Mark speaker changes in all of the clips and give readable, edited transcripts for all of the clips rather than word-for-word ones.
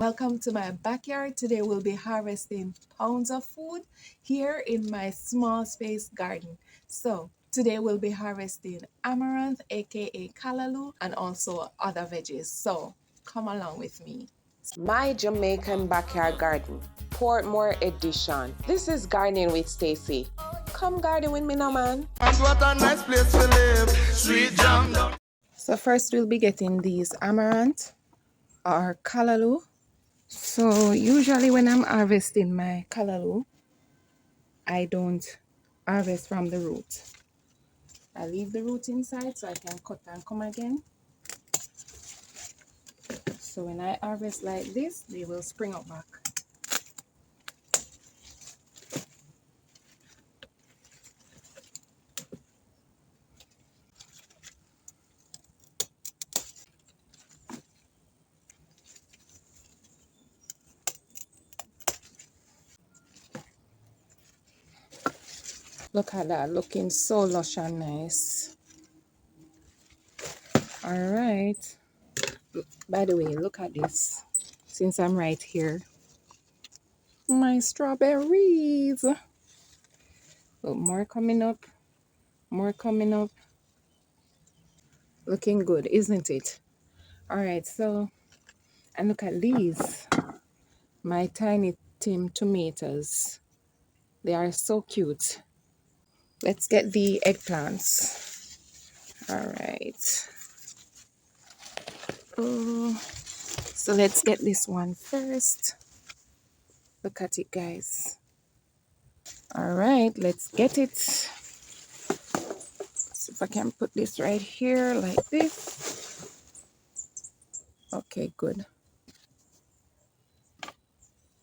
Speaker 1: Welcome to my backyard. Today we'll be harvesting pounds of food here in my small space garden. So today we'll be harvesting amaranth, aka callaloo, and also other veggies. So come along with me.
Speaker 2: My Jamaican Backyard Garden, Portmore Edition. This is Gardening with Stacy. Come garden with me now, man.
Speaker 3: And what a nice place to live. Sweet jam down.
Speaker 1: So first we'll be getting these amaranth or callaloo. So usually when I'm harvesting my callaloo, I don't harvest from the root. I leave the root inside so I can cut and come again. So when I harvest like this, they will spring up back. Look at that, looking so lush and nice. All right. By the way, look at this. Since I'm right here, my strawberries. Oh, more coming up. More coming up. Looking good, isn't it? All right, so, and look at these. My tiny Tim tomatoes. They are so cute. Let's get the eggplants. All right. Oh, so let's get this one first. Look at it, guys. All right, let's get it. See if I can put this right here like this. Okay, good.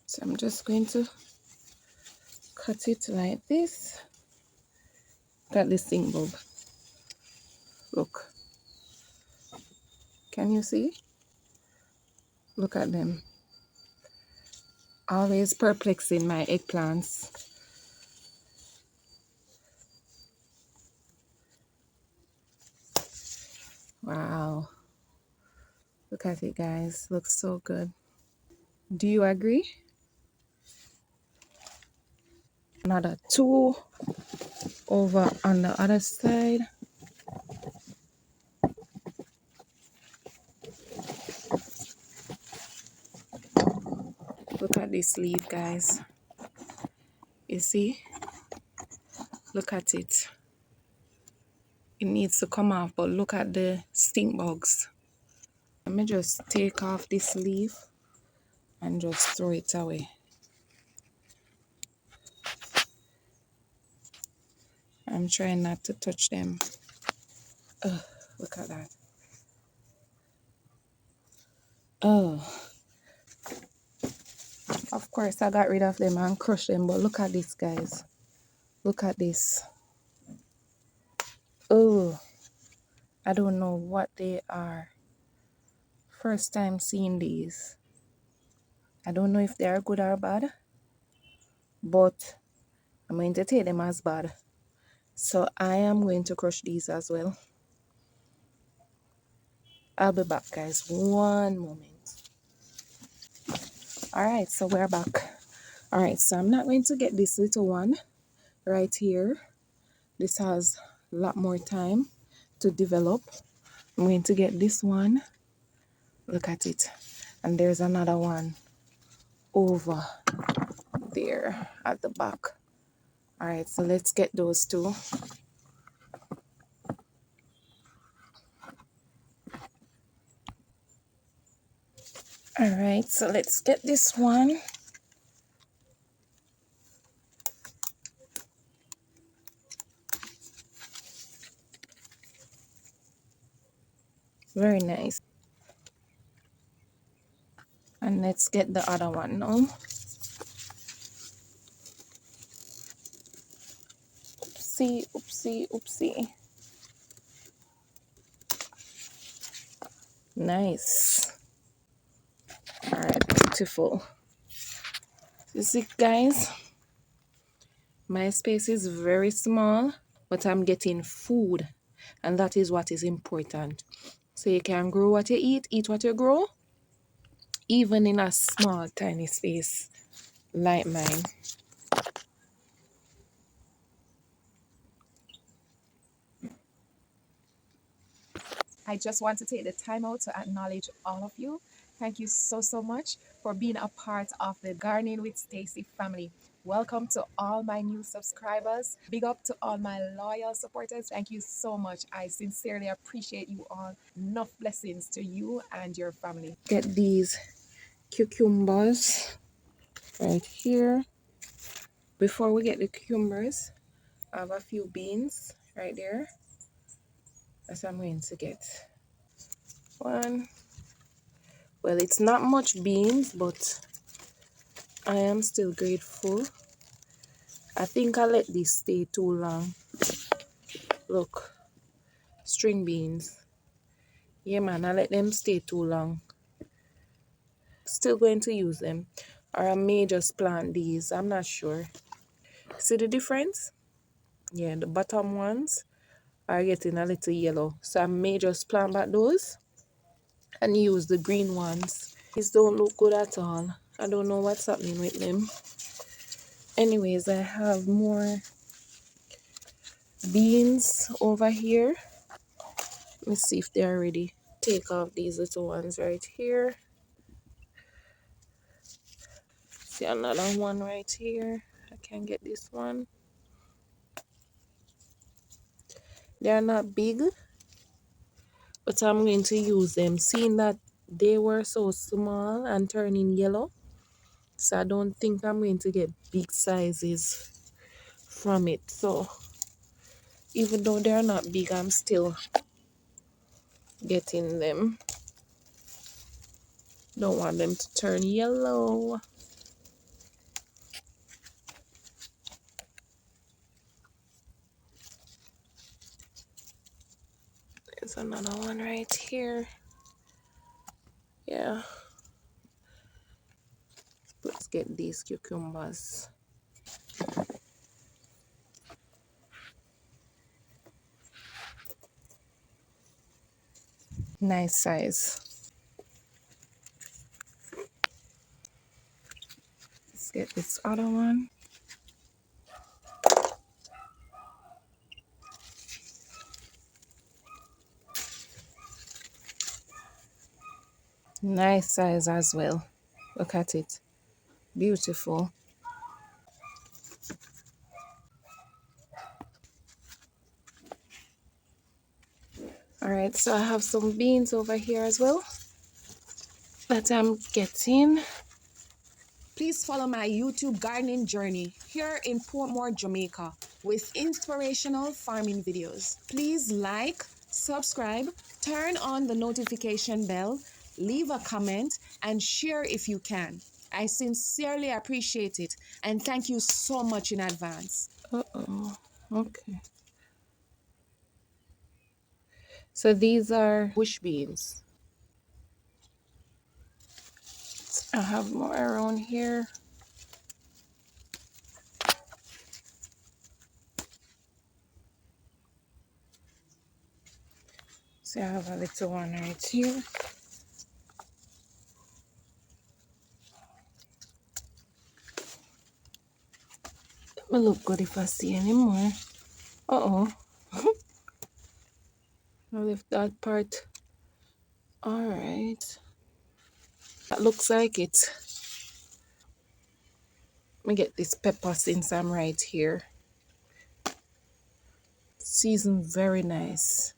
Speaker 1: So I'm just going to cut it like this. Look at this thing, bulb. Look. Can you see? Look at them. Always perplexing my eggplants. Wow. Look at it, guys. Looks so good. Do you agree? Another two over on the other side. Look at this leaf, guys. You see? Look at it. It needs to come off, but look at the stink bugs. Let me just take off this leaf and just throw it away. I'm trying not to touch them. Oh, look at that. Oh. Of course, I got rid of them and crushed them, but look at this, guys. Look at this. Oh, I don't know what they are. First time seeing these. I don't know if they are good or bad, but I'm going to take them as bad. So I am going to crush these as well. I'll be back, guys. One moment. All right, so we're back. All right, so I'm not going to get this little one right here. This has a lot more time to develop. I'm going to get this one. Look at it. And there's another one over there at the back. All right, so let's get those two. All right, so let's get this one. Very nice. And let's get the other one now. Oopsie, oopsie, oopsie. Nice. All right, beautiful. You see, guys, my space is very small, but I'm getting food, and that is what is important. So you can grow what you eat what you grow, even in a small, tiny space like mine. I just want to take the time out to acknowledge all of you. Thank you so much for being a part of the Gardening with Stacy family. Welcome to all my new subscribers. Big up to all my loyal supporters. Thank you so much. I sincerely appreciate you all. Enough blessings to you and your family. Get these cucumbers right here. Before we get the cucumbers, I have a few beans right there. That's what I'm going to get. One. Well, it's not much beans, but I am still grateful. I think I let this stay too long. Look, string beans. Yeah, man, I let them stay too long. Still going to use them. Or I may just plant these. I'm not sure. See the difference? Yeah, the bottom ones are getting a little yellow. So I may just plant back those and use the green ones. These don't look good at all. I don't know what's happening with them. Anyways, I have more beans over here. Let me see if they're ready. Take off these little ones right here. See another one right here. I can get this one. They're not big, but I'm going to use them. Seeing that they were so small and turning yellow, so I don't think I'm going to get big sizes from it. So even though they're not big, I'm still getting them. Don't want them to turn yellow. There's another one right here. Yeah. Let's get these cucumbers. Nice size. Let's get this other one. Nice size as well. Look at it. Beautiful. Alright, so I have some beans over here as well that I'm getting. Please follow my YouTube gardening journey here in Portmore, Jamaica with inspirational farming videos. Please like, subscribe, turn on the notification bell, leave a comment, and share if you can. I sincerely appreciate it and thank you so much in advance. Okay. So these are bush beans. I have more around here. So I have a little one right here. It will look good if I see any more. Uh-oh. I left that part. Alright. That looks like it. Let me get this pepper since I'm right here. Seasoned very nice.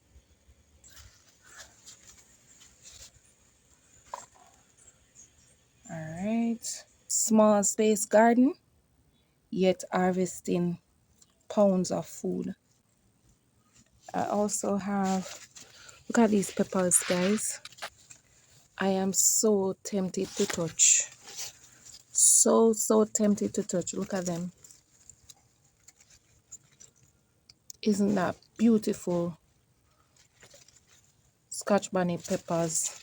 Speaker 1: Alright. Small space garden, yet harvesting pounds of food. I also have, look at these peppers, guys. I am so tempted to touch. So tempted to touch. Look at them. Isn't that beautiful? Scotch bonnet peppers.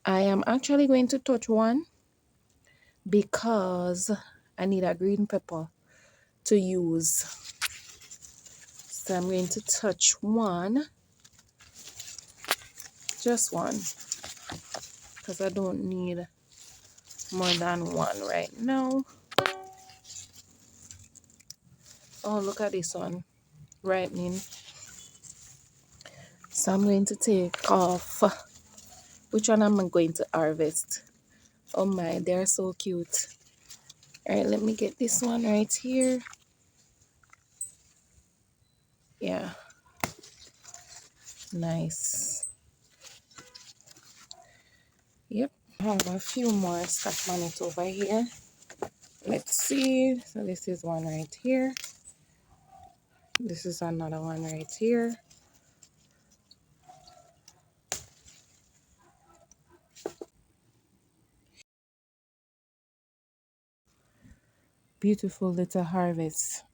Speaker 1: I am actually going to touch one because I need a green pepper to use. So I'm going to touch one. Just one. Because I don't need more than one right now. Oh, look at this one ripening. So I'm going to take off. Which one am I going to harvest? Oh my, they're so cute. All right, let me get this one right here. Yeah, nice. Yep, I have a few more stuff on it over here. Let's see. So this is one right here. This is another one right here. Beautiful little harvest.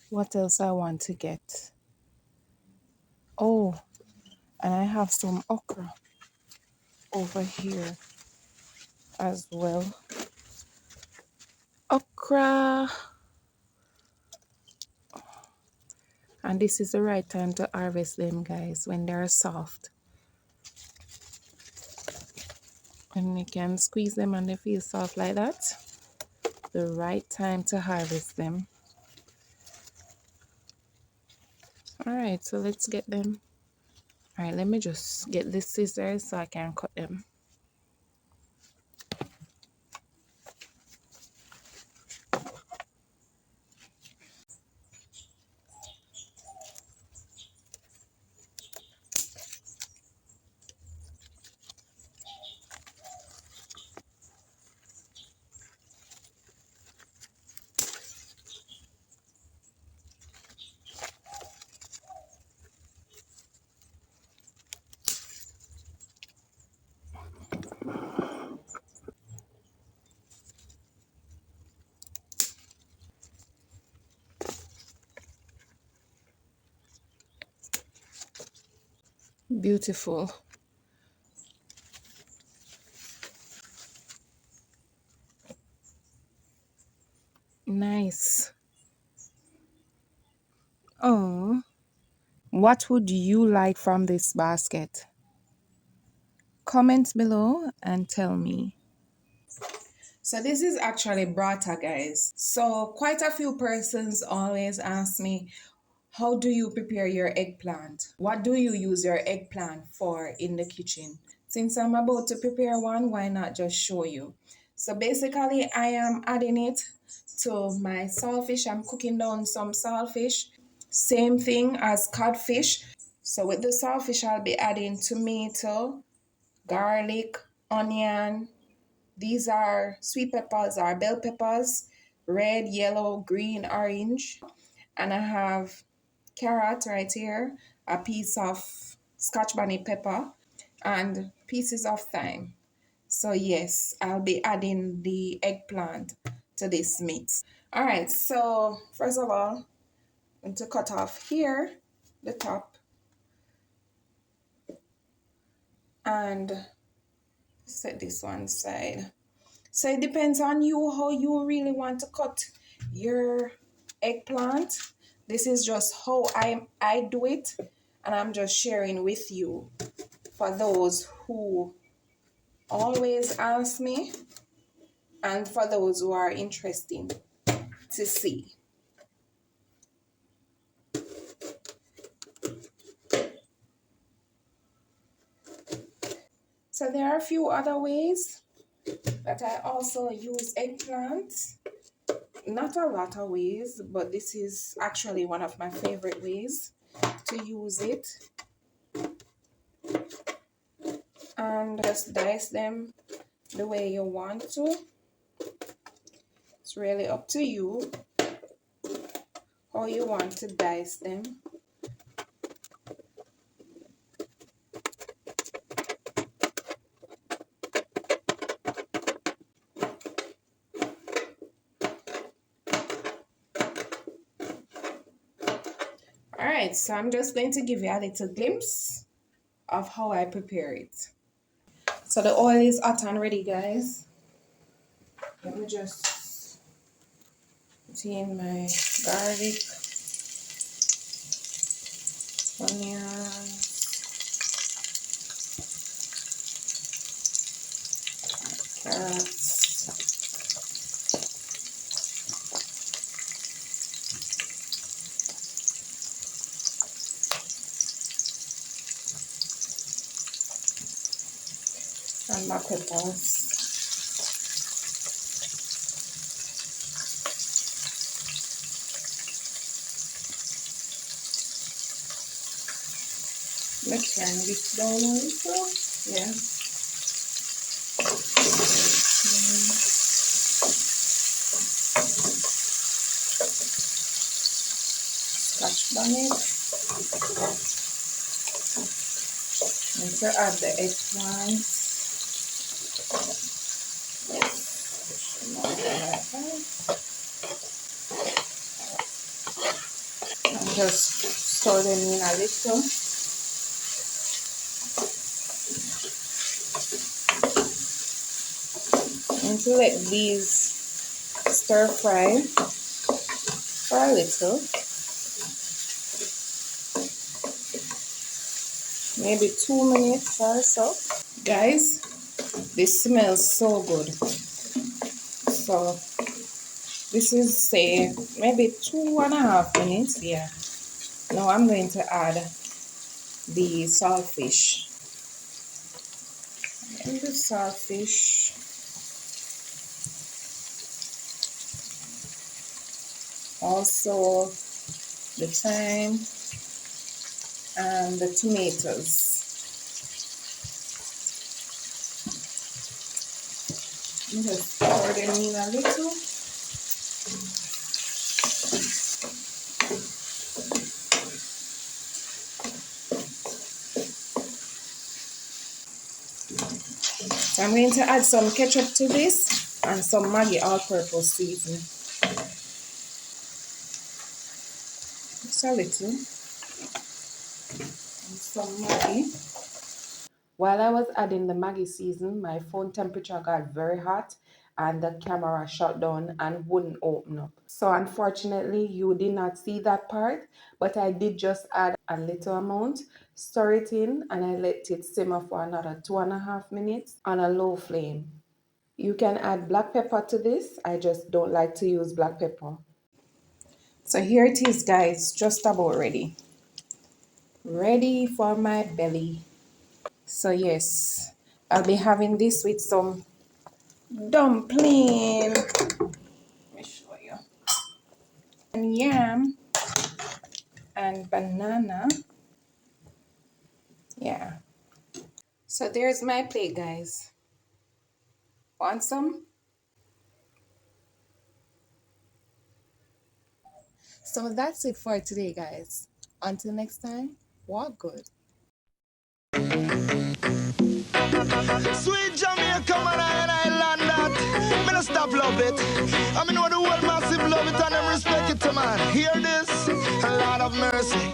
Speaker 1: What else I want to get? Oh, and I have some okra over here as well. Okra. And this is the right time to harvest them, guys, when they're soft. And you can squeeze them and they feel soft like that. The right time to harvest them. All right, so let's get them. All right, let me just get the scissors so I can cut them. Beautiful. Nice. Oh, what would you like from this basket? Comment below and tell me. So this is actually burrata, guys. So quite a few persons always ask me, how do you prepare your eggplant? What do you use your eggplant for in the kitchen? Since I'm about to prepare one, why not just show you? So basically, I am adding it to my saltfish. I'm cooking down some saltfish. Same thing as codfish. So with the saltfish, I'll be adding tomato, garlic, onion. These are sweet peppers or bell peppers, red, yellow, green, orange. And I have carrot right here, a piece of scotch bonnet pepper, and pieces of thyme. So yes, I'll be adding the eggplant to this mix. All right, so first of all, I'm going to cut off here, the top, and set this one side. So it depends on you how you really want to cut your eggplant. This is just how I do it, and I'm just sharing with you for those who always ask me and for those who are interested to see. So there are a few other ways that I also use eggplants. Not a lot of ways, but this is actually one of my favorite ways to use it. And just dice them the way you want to. It's really up to you how you want to dice them. Alright, so I'm just going to give you a little glimpse of how I prepare it. So the oil is hot and ready, guys. Let me just put in my garlic, onion, carrots, and my peppers. Let's turn this down a little. Yeah. Scotch bonnet. And to add the eggplant. And just stir them in a little. And to let these stir fry for a little. Maybe 2 minutes or so. Guys, this smells so good. So this is, say, maybe 2.5 minutes. Yeah. Now I'm going to add the saltfish. And the saltfish. Also the thyme and the tomatoes. Just pour them in a little. So I'm going to add some ketchup to this and some Maggi all-purpose seasoning. Just a little. And some Maggi. While I was adding the Maggi season, my phone temperature got very hot and the camera shut down and wouldn't open up. So unfortunately, you did not see that part, but I did just add a little amount, stir it in, and I let it simmer for another 2.5 minutes on a low flame. You can add black pepper to this. I just don't like to use black pepper. So here it is, guys, just about ready. Ready for my belly. So yes, I'll be having this with some dumpling. Let me show you. And yam and banana. Yeah. So there's my plate, guys. Want some? So that's it for today, guys. Until next time, walk good.
Speaker 3: Sweet Jamaica, man, I land that. Me no stop love it. I mean, know the world massive love it and them respect it, man. Hear this? A lot of mercy.